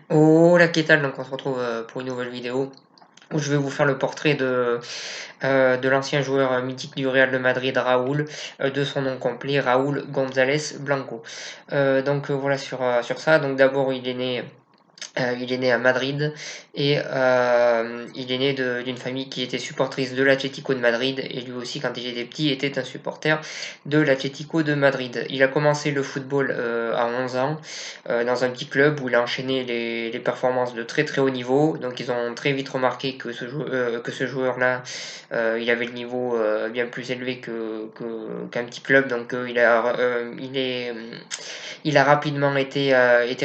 Hola, ¿qué tal? Donc on se retrouve pour une nouvelle vidéo où je vais vous faire le portrait de l'ancien joueur mythique du Real de Madrid, Raúl, de son nom complet, Raúl González Blanco. Voilà sur ça. Donc d'abord il est né à Madrid et il est né d'une famille qui était supportrice de l'Atlético de Madrid et lui aussi quand il était petit était un supporter de l'Atlético de Madrid. Il a commencé le football à 11 ans dans un petit club où il a enchaîné les performances de très très haut niveau. Donc ils ont très vite remarqué que ce joueur-là, il avait le niveau bien plus élevé qu'un petit club. Donc il a rapidement été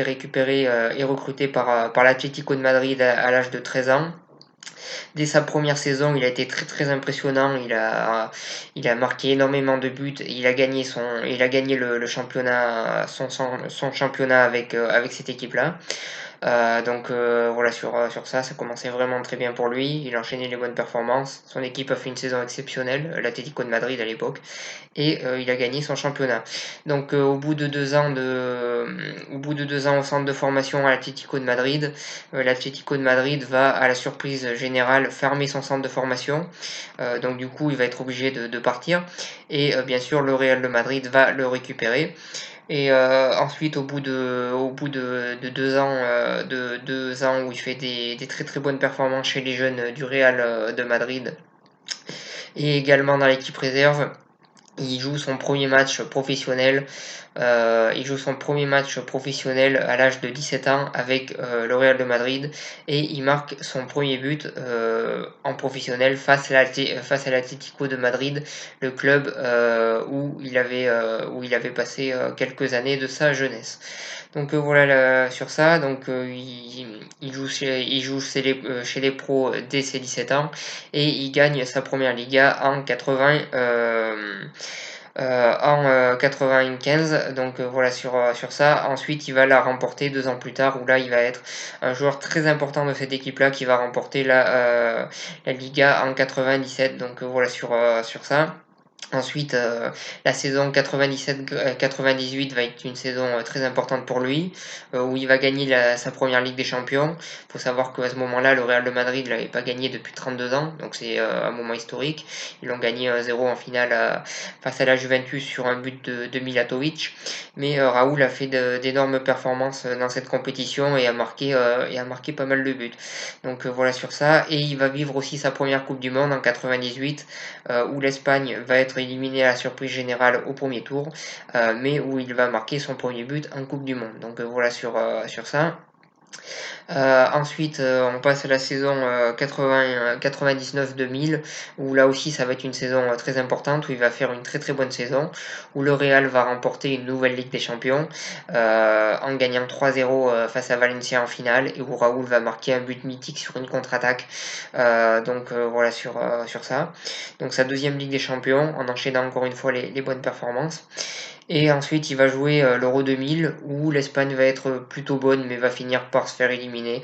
récupéré et recruté par l'Atlético de Madrid à l'âge de 13 ans. Dès sa première saison, il a été très très impressionnant. Il a marqué énormément de buts. Il a gagné le championnat, son championnat avec cette équipe-là. Voilà, sur ça, ça commençait vraiment très bien pour lui. Il enchaînait les bonnes performances. Son équipe a fait une saison exceptionnelle, l'Atlético de Madrid à l'époque, et il a gagné son championnat. Au bout de 2 ans au centre de formation à l'Atlético de Madrid, l'Atlético de Madrid va, à la surprise générale, fermer son centre de formation. Donc du coup, il va être obligé de partir. Et bien sûr, le Real de Madrid va le récupérer. Et ensuite, au bout de 2 ans, 2 ans où il fait des très très bonnes performances chez les jeunes du Real de Madrid et également dans l'équipe réserve, il joue son premier match professionnel. Il joue son premier match professionnel à l'âge de 17 ans avec le Real de Madrid et il marque son premier but en professionnel face à l'Atlético de Madrid, le club où il avait passé quelques années de sa jeunesse. Voilà sur ça. Il joue chez les pros dès ses 17 ans et il gagne sa première Liga en 95. Voilà sur ça. Ensuite, il va la remporter 2 ans plus tard, où là, il va être un joueur très important de cette équipe-là qui va remporter la Liga en 97. Voilà sur ça. Ensuite, la saison 97-98 va être une saison très importante pour lui, où il va gagner sa première Ligue des Champions. Il faut savoir qu'à ce moment-là, le Real de Madrid ne l'avait pas gagné depuis 32 ans, donc c'est un moment historique. Ils l'ont gagné 1-0 en finale face à la Juventus sur un but de Milatovic. Mais Raoul a fait d'énormes performances dans cette compétition et a marqué pas mal de buts. Voilà sur ça. Et il va vivre aussi sa première Coupe du Monde en 98, où l'Espagne va être éliminée à la surprise générale au premier tour, mais où il va marquer son premier but en Coupe du Monde. Voilà sur ça. Ensuite, on passe à la saison 99-2000, où là aussi ça va être une saison très importante, où il va faire une très très bonne saison, où le Real va remporter une nouvelle Ligue des Champions en gagnant 3-0 face à Valencia en finale, et où Raoul va marquer un but mythique sur une contre-attaque. Voilà sur ça. Donc sa deuxième Ligue des Champions, en enchaînant encore une fois les bonnes performances. Et ensuite, il va jouer l'Euro 2000 où l'Espagne va être plutôt bonne mais va finir par se faire éliminer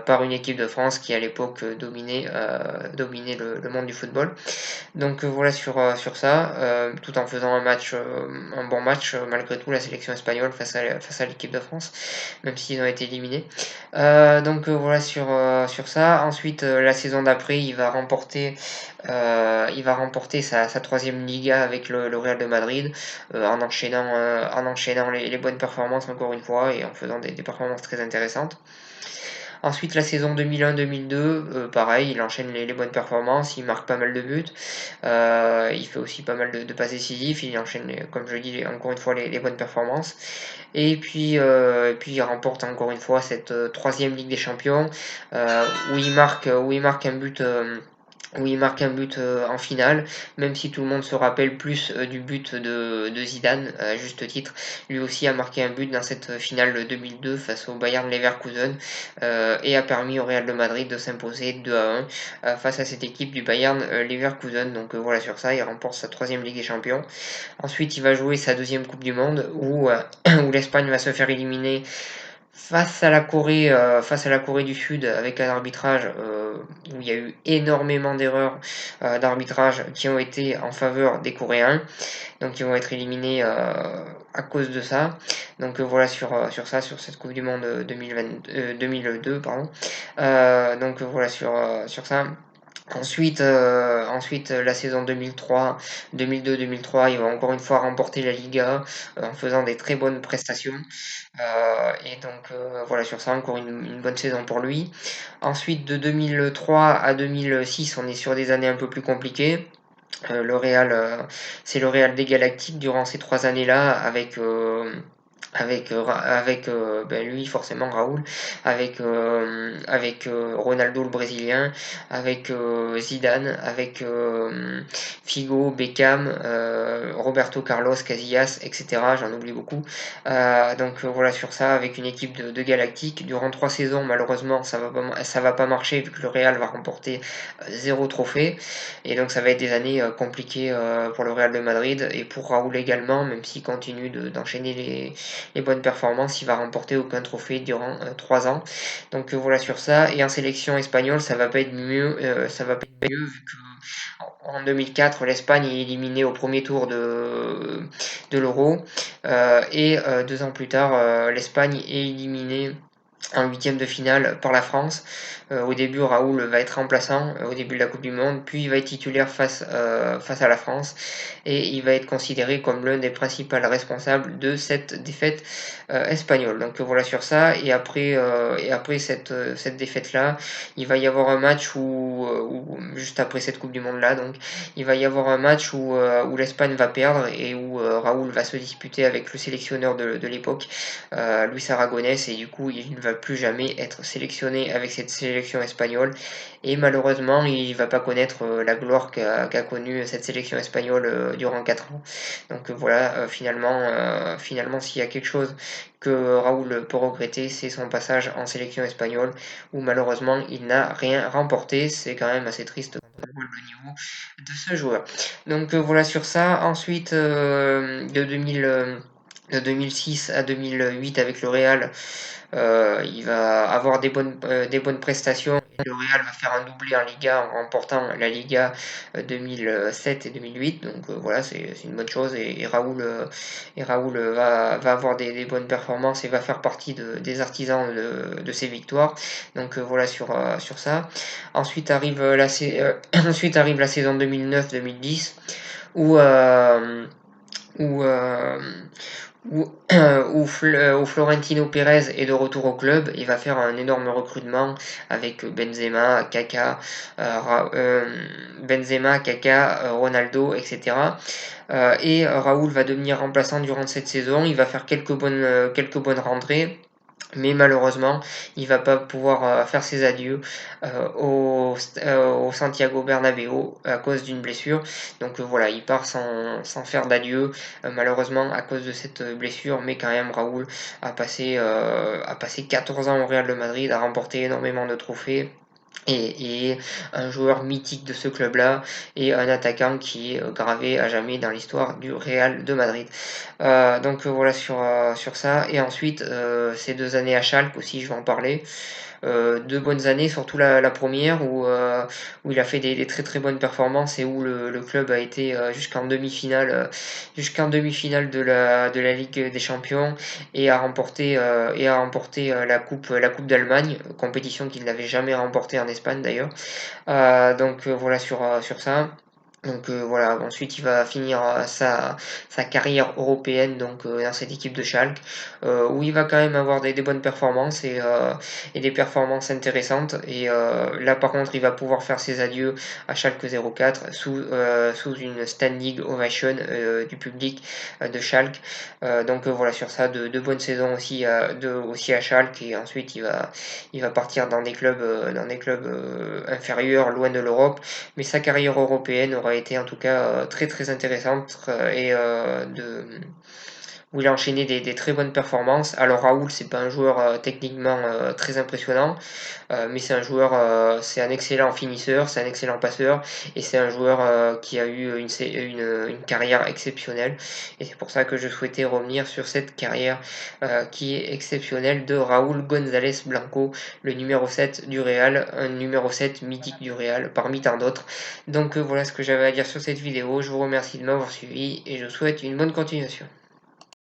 par une équipe de France qui à l'époque dominait le monde du football. Voilà sur ça, tout en faisant un bon match malgré tout la sélection espagnole face à l'équipe de France, même s'ils ont été éliminés. Voilà sur ça. Ensuite, la saison d'après, il va remporter sa troisième Liga avec le Real de Madrid en enchaînant les bonnes performances encore une fois et en faisant des performances très intéressantes. Ensuite, la saison 2001-2002, pareil, il enchaîne les bonnes performances, il marque pas mal de buts, il fait aussi pas mal de passes décisives, il enchaîne, comme je dis, encore une fois les bonnes performances. Et puis il remporte encore une fois cette troisième Ligue des Champions, où il marque un but. Où il marque un but en finale, même si tout le monde se rappelle plus du but de Zidane, à juste titre. Lui aussi a marqué un but dans cette finale de 2002 face au Bayern Leverkusen et a permis au Real de Madrid de s'imposer 2-1 face à cette équipe du Bayern Leverkusen. Voilà sur ça, il remporte sa troisième Ligue des Champions. Ensuite, il va jouer sa deuxième Coupe du Monde où l'Espagne va se faire éliminer Face à la Corée du Sud avec un arbitrage, où il y a eu énormément d'erreurs, d'arbitrage qui ont été en faveur des Coréens, donc ils vont être éliminés, à cause de ça. Donc, voilà sur ça, sur cette coupe du monde, 2002 pardon. Donc, voilà sur ça. Ensuite, la saison 2002-2003, ils vont encore une fois remporter la Liga, en faisant des très bonnes prestations. Et donc, voilà sur ça, encore une bonne saison pour lui. Ensuite, de 2003 à 2006, on est sur des années un peu plus compliquées. Le Real, c'est le Real des Galactiques durant ces 3 années-là avec lui forcément Raoul, avec Ronaldo le Brésilien, avec Zidane, avec Figo, Beckham, Roberto Carlos, Casillas, etc. J'en oublie beaucoup. Donc, voilà sur ça, avec une équipe de Galactiques. Durant 3 saisons, malheureusement, ça va pas marcher vu que le Real va remporter 0 trophée. Et donc ça va être des années compliquées pour le Real de Madrid et pour Raoul également, même s'il continue d'enchaîner les bonnes performances, il va remporter aucun trophée durant 3 ans. Donc, voilà sur ça. Et en sélection espagnole, ça va pas être mieux, vu que en 2004, l'Espagne est éliminée au premier tour de l'Euro. Et 2 ans plus tard, l'Espagne est éliminée en huitième de finale par la France. Au début, Raoul va être remplaçant au début de la Coupe du Monde, puis il va être titulaire face à la France et il va être considéré comme l'un des principaux responsables de cette défaite espagnole. Donc, voilà sur ça. Et après cette défaite-là, il va y avoir un match juste après cette Coupe du Monde-là, donc il va y avoir un match où l'Espagne va perdre et où Raoul va se disputer avec le sélectionneur de l'époque, Luis Aragonès, et du coup il ne va plus jamais être sélectionné avec cette sélection espagnole et malheureusement il ne va pas connaître la gloire qu'a connue cette sélection espagnole durant 4 ans. Donc, voilà, finalement s'il y a quelque chose que Raoul peut regretter, c'est son passage en sélection espagnole où malheureusement il n'a rien remporté. C'est quand même assez triste quand on voit le niveau de ce joueur. Donc, voilà sur ça. Ensuite, de 2006 à 2008 avec le Real, il va avoir des bonnes prestations. Le Real va faire un doublé en Liga en remportant la Liga 2007 et 2008. Donc, voilà, c'est une bonne chose. Et Raoul va avoir des bonnes performances et va faire partie des artisans de ces victoires. Donc, voilà sur ça. Ensuite arrive la saison 2009-2010 où, où, euh, où Florentino Pérez est de retour au club. Il va faire un énorme recrutement avec Benzema, Kaka, Ronaldo, etc. Et Raoul va devenir remplaçant durant cette saison. Il va faire quelques bonnes rentrées. Mais malheureusement, il va pas pouvoir faire ses adieux au Santiago Bernabéu à cause d'une blessure. Donc, voilà, il part sans faire d'adieu, malheureusement à cause de cette blessure. Mais quand même, Raoul a passé 14 ans au Real de Madrid, a remporté énormément de trophées et un joueur mythique de ce club-là et un attaquant qui est gravé à jamais dans l'histoire du Real de Madrid. Donc, voilà sur ça. Et ensuite, ces 2 années à Schalke aussi, je vais en parler. 2 bonnes années, surtout la première où il a fait des très très bonnes performances et où le club a été jusqu'en demi-finale de la Ligue des Champions et a remporté la coupe d'Allemagne, compétition qu'il n'avait jamais remportée en Espagne d'ailleurs. Donc, voilà sur ça. Donc, voilà, ensuite il va finir sa carrière européenne donc dans cette équipe de Schalke, où il va quand même avoir des bonnes performances et des performances intéressantes. Et là par contre il va pouvoir faire ses adieux à Schalke 04 sous une standing ovation du public de Schalke. Donc, voilà sur ça, de bonnes saisons aussi à Schalke, et ensuite il va partir dans des clubs inférieurs, loin de l'Europe. Mais sa carrière européenne aura été en tout cas très très intéressante et où il a enchaîné des très bonnes performances. Alors Raoul, c'est pas un joueur techniquement très impressionnant, mais c'est un joueur, c'est un excellent finisseur, c'est un excellent passeur, et c'est un joueur qui a eu une carrière exceptionnelle. Et c'est pour ça que je souhaitais revenir sur cette carrière qui est exceptionnelle de Raúl González Blanco, le numéro 7 du Real, un numéro 7 mythique du Real, parmi tant d'autres. Donc voilà ce que j'avais à dire sur cette vidéo. Je vous remercie de m'avoir suivi et je vous souhaite une bonne continuation.